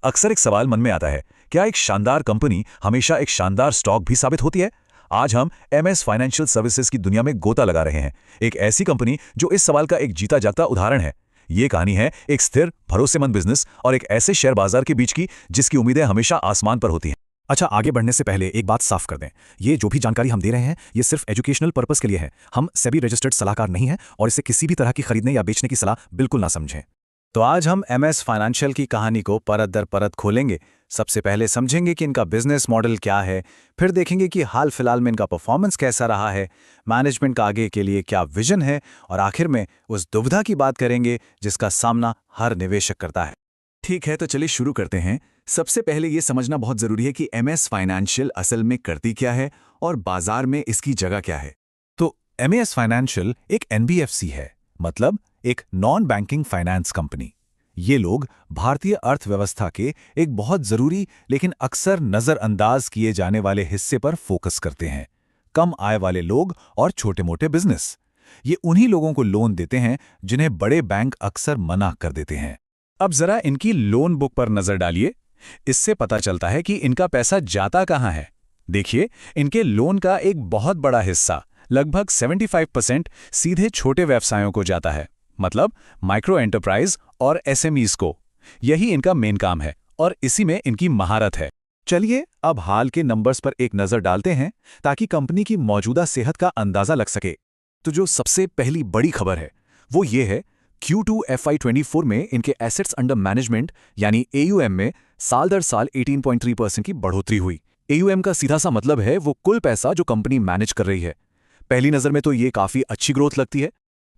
अक्सर एक सवाल मन में आता है, क्या एक शानदार कंपनी हमेशा एक शानदार स्टॉक भी साबित होती है? आज हम एमएस फाइनेंशियल सर्विसेज की दुनिया में गोता लगा रहे हैं, एक ऐसी कंपनी जो इस सवाल का एक जीता जागता उदाहरण है। ये कहानी है एक स्थिर, भरोसेमंद बिजनेस और एक ऐसे शेयर बाजार के बीच की जिसकी उम्मीदें हमेशा आसमान पर होती हैं। अच्छा, आगे बढ़ने से पहले एक बात साफ कर दें। ये जो भी जानकारी हम दे रहे हैं, ये सिर्फ एजुकेशनल पर्पस के लिए है। हम सेबी रजिस्टर्ड सलाहकार नहीं हैं और इसे किसी भी तरह की खरीदने या बेचने की सलाह बिल्कुल ना समझें। तो आज हम एमएस फाइनेंशियल की कहानी को परत दर परत खोलेंगे। सबसे पहले समझेंगे कि इनका बिजनेस मॉडल क्या है, फिर देखेंगे कि हाल फिलहाल में इनका परफॉर्मेंस कैसा रहा है, मैनेजमेंट का आगे के लिए क्या विजन है, और आखिर में उस दुविधा की बात करेंगे जिसका सामना हर निवेशक करता है। ठीक है, तो चलिए शुरू करते हैं। सबसे पहले ये समझना बहुत जरूरी है कि एमएस फाइनेंशियल असल में करती क्या है और बाजार में इसकी जगह क्या है। तो एमएस फाइनेंशियल एक एनबीएफसी है, मतलब एक नॉन बैंकिंग फाइनेंस कंपनी। ये लोग भारतीय अर्थव्यवस्था के एक बहुत जरूरी लेकिन अक्सर नजरअंदाज किए जाने वाले हिस्से पर फोकस करते हैं, कम आय वाले लोग और छोटे मोटे बिजनेस। ये उन्हीं लोगों को लोन देते हैं जिन्हें बड़े बैंक अक्सर मना कर देते हैं। अब जरा इनकी लोन बुक पर नजर डालिए, इससे पता चलता है कि इनका पैसा जाता कहां है। देखिए, इनके लोन का एक बहुत बड़ा हिस्सा, लगभग 75% सीधे छोटे व्यवसायों को जाता है, मतलब माइक्रो एंटरप्राइज और एसएमईज को। यही इनका मेन काम है और इसी में इनकी महारत है। चलिए अब हाल के नंबर्स पर एक नजर डालते हैं ताकि कंपनी की मौजूदा सेहत का अंदाजा लग सके। तो जो सबसे पहली बड़ी खबर है वो ये है, Q2 FY24 में इनके एसेट्स अंडर मैनेजमेंट यानी AUM में साल दर साल 18.3% की बढ़ोतरी हुई। AUM का सीधा सा मतलब है वो कुल पैसा जो कंपनी मैनेज कर रही है। पहली नजर में तो ये काफी अच्छी ग्रोथ लगती है,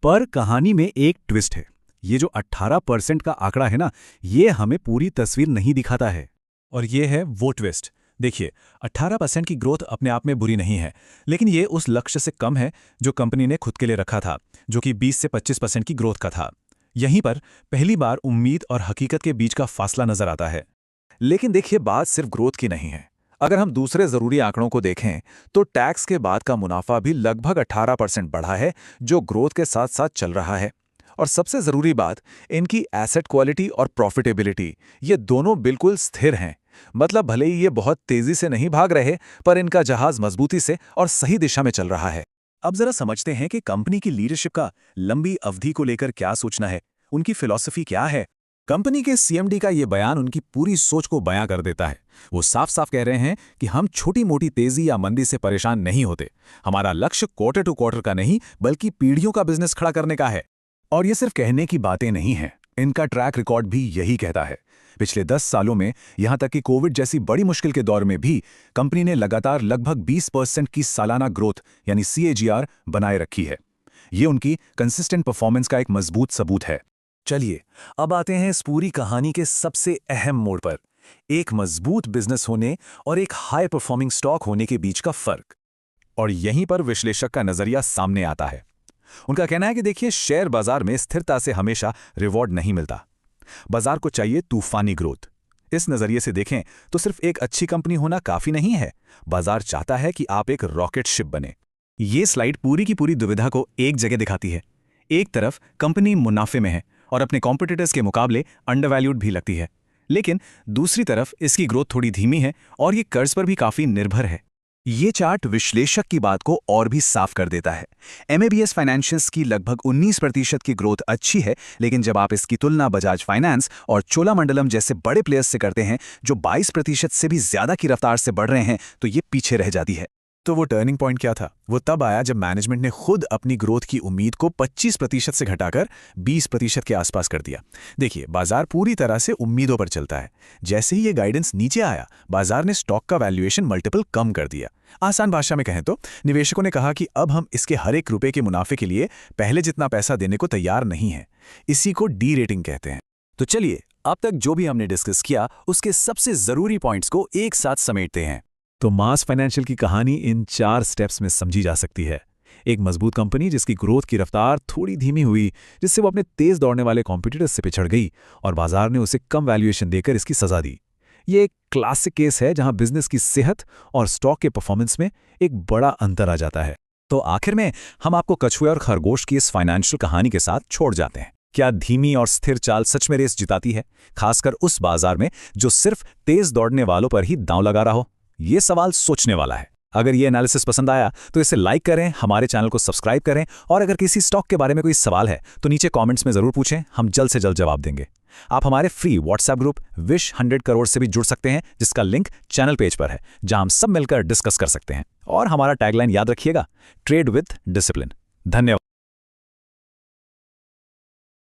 पर कहानी में एक ट्विस्ट है। ये जो 18% का आंकड़ा है ना, ये हमें पूरी तस्वीर नहीं दिखाता है। और ये है वो ट्विस्ट। देखिए, 18% की ग्रोथ अपने आप में बुरी नहीं है, लेकिन ये उस लक्ष्य से कम है जो कंपनी ने खुद के लिए रखा था, जो कि 20 से 25% की ग्रोथ का था। यहीं पर पहली बार उम्मीद और हकीकत के बीच का फासला नजर आता है। लेकिन देखिए, बात सिर्फ ग्रोथ की नहीं है। अगर हम दूसरे जरूरी आंकड़ों को देखें तो टैक्स के बाद का मुनाफा भी लगभग 18% बढ़ा है, जो ग्रोथ के साथ साथ चल रहा है। और सबसे जरूरी बात, इनकी एसेट क्वालिटी और प्रॉफिटेबिलिटी, ये दोनों बिल्कुल स्थिर हैं। मतलब भले ही ये बहुत तेजी से नहीं भाग रहे, पर इनका जहाज मजबूती से और सही दिशा में चल रहा है। अब जरा समझते हैं कि कंपनी की लीडरशिप का लंबी अवधि को लेकर क्या सोचना है, उनकी फिलॉसफी क्या है। कंपनी के सीएमडी का ये बयान उनकी पूरी सोच को बयां कर देता है। वो साफ साफ कह रहे हैं कि हम छोटी मोटी तेजी या मंदी से परेशान नहीं होते। हमारा लक्ष्य क्वार्टर टू क्वार्टर का नहीं, बल्कि पीढ़ियों का बिजनेस खड़ा करने का है। और ये सिर्फ कहने की बातें नहीं हैं, इनका ट्रैक रिकॉर्ड भी यही कहता है। पिछले 10 सालों में, यहां तक कि कोविड जैसी बड़ी मुश्किल के दौर में भी, कंपनी ने लगातार लगभग 20% की सालाना ग्रोथ यानी CAGR बनाए रखी है। ये उनकी कंसिस्टेंट परफॉर्मेंस का एक मजबूत सबूत है। चलिए अब आते हैं इस पूरी कहानी के सबसे अहम मोड़ पर, एक मजबूत बिजनेस होने और एक हाई परफॉर्मिंग स्टॉक होने के बीच का फर्क। और यहीं पर विश्लेषक का नजरिया सामने आता है। उनका कहना है कि देखिए, शेयर बाजार में स्थिरता से हमेशा रिवॉर्ड नहीं मिलता। बाजार को चाहिए तूफानी ग्रोथ। इस नजरिए से देखें तो सिर्फ एक अच्छी कंपनी होना काफी नहीं है, बाजार चाहता है कि आप एक रॉकेट शिप बने। ये स्लाइड पूरी की पूरी दुविधा को एक जगह दिखाती है। एक तरफ कंपनी मुनाफे में है और अपने कॉम्पिटिटर्स के मुकाबले अंडरवैल्यूड भी लगती है, लेकिन दूसरी तरफ इसकी ग्रोथ थोड़ी धीमी है और ये कर्ज पर भी काफी निर्भर है। ये चार्ट विश्लेषक की बात को और भी साफ कर देता है। एमएबीएस फाइनेंशियल्स की लगभग 19% की ग्रोथ अच्छी है, लेकिन जब आप इसकी तुलना बजाज फाइनेंस और चोलामंडलम जैसे बड़े प्लेयर्स से करते हैं जो 22% से भी ज्यादा की रफ्तार से बढ़ रहे हैं, तो ये पीछे रह जाती है। तो वो टर्निंग पॉइंट क्या था? वो तब आया जब मैनेजमेंट ने खुद अपनी ग्रोथ की उम्मीद को 25% से घटाकर 20% के आसपास कर दिया। देखिए, बाजार पूरी तरह से उम्मीदों पर चलता है। जैसे ही ये गाइडेंस नीचे आया, बाजार ने स्टॉक का वैल्यूएशन मल्टीपल कम कर दिया। आसान भाषा में कहें तो निवेशकों ने कहा कि अब हम इसके हर एक रुपए के मुनाफे के लिए पहले जितना पैसा देने को तैयार नहीं है। इसी को डी रेटिंग कहते हैं। तो चलिए, अब तक जो भी हमने डिस्कस किया उसके सबसे जरूरी पॉइंट्स को एक साथ समेटते हैं। तो मास फाइनेंशियल की कहानी इन 4 स्टेप्स में समझी जा सकती है। एक मजबूत कंपनी जिसकी ग्रोथ की रफ्तार थोड़ी धीमी हुई, जिससे वो अपने तेज दौड़ने वाले कॉम्पिटिटर्स से पिछड़ गई और बाजार ने उसे कम वैल्यूएशन देकर इसकी सजा दी। ये एक क्लासिक केस है जहां बिजनेस की सेहत और स्टॉक के परफॉर्मेंस में एक बड़ा अंतर आ जाता है। तो आखिर में हम आपको कछुए और खरगोश की इस फाइनेंशियल कहानी के साथ छोड़ जाते हैं। क्या धीमी और स्थिर चाल सच में रेस जिताती है, खासकर उस बाजार में जो सिर्फ तेज दौड़ने वालों पर ही दांव लगा रहा हो? ये सवाल सोचने वाला है। अगर ये एनालिसिस पसंद आया तो इसे लाइक करें, हमारे चैनल को सब्सक्राइब करें, और अगर किसी स्टॉक के बारे में कोई सवाल है तो नीचे कमेंट्स में जरूर पूछें, हम जल्द से जल्द जवाब देंगे। आप हमारे free WhatsApp group wish 100 crore से भी जुड़ सकते हैं, जिसका लिंक चैनल पेज पर है, जहां हम सब मिलकर डिस्कस कर सकते हैं। और हमारा टैगलाइन याद रखिएगा, ट्रेड विद डिसिप्लिन। धन्यवाद।